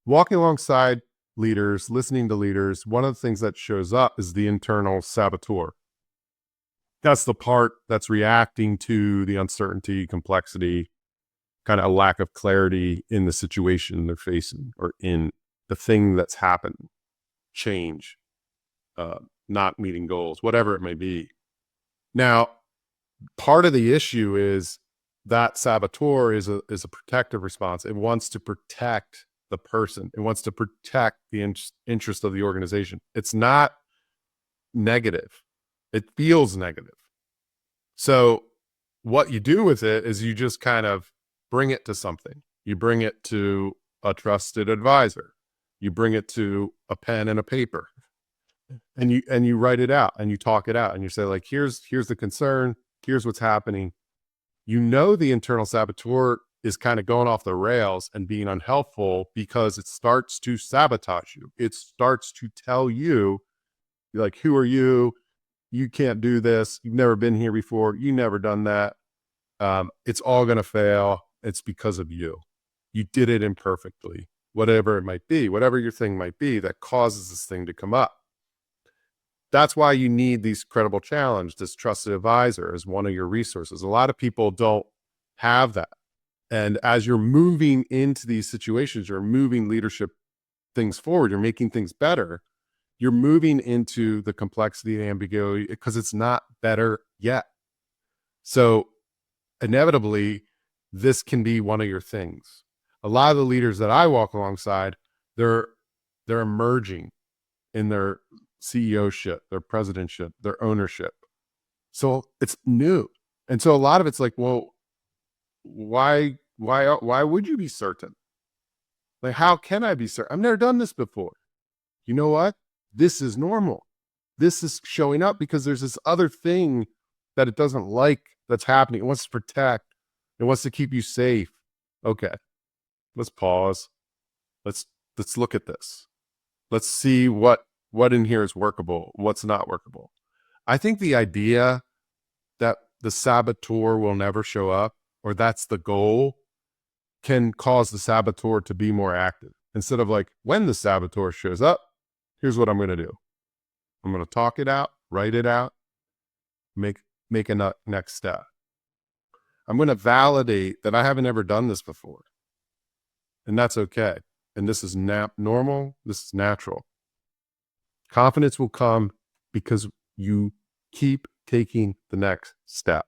walking alongside leaders, listening to leaders, one of the things that shows up is the internal saboteur. That's the part that's reacting to the uncertainty, complexity, kind of a lack of clarity in the situation they're facing or in the thing that's happened, change, not meeting goals, whatever it may be. Now, part of the issue is that saboteur is a protective response. It wants to protect the person. It wants to protect the interest of the organization. It's not negative. It feels negative. So what you do with it is you just kind of bring it to something. You bring it to a trusted advisor. You bring it to a pen and a paper, and you write it out and you talk it out and you say, like, here's the concern. Here's what's happening. You know, the internal saboteur is kind of going off the rails and being unhelpful because it starts to sabotage you. It starts to tell you, like, who are you? You can't do this. You've never been here before. You never done that. It's all going to fail. It's because of you. You did it imperfectly, whatever it might be, whatever your thing might be that causes this thing to come up. That's why you need these credible challenge, this trusted advisor as one of your resources. A lot of people don't have that. And as you're moving into these situations, you're moving leadership things forward, you're making things better, you're moving into the complexity and ambiguity because it's not better yet. So inevitably, this can be one of your things. A lot of the leaders that I walk alongside, they're emerging in their CEO-ship, their presidentship, their ownership. So it's new. And so a lot of it's like, well, why would you be certain? Like, how can I be certain? I've never done this before. You know what? This is normal. This is showing up because there's this other thing that it doesn't like that's happening. It wants to protect. It wants to keep you safe. Okay, let's pause. Let's look at this. Let's see what in here is workable, what's not workable. I think the idea that the saboteur will never show up, or that's the goal, can cause the saboteur to be more active. Instead of like, when the saboteur shows up, here's what I'm going to do. I'm going to talk it out, write it out, make a next step. I'm going to validate that I haven't ever done this before. And that's okay. And this is normal. This is natural. Confidence will come because you keep taking the next step.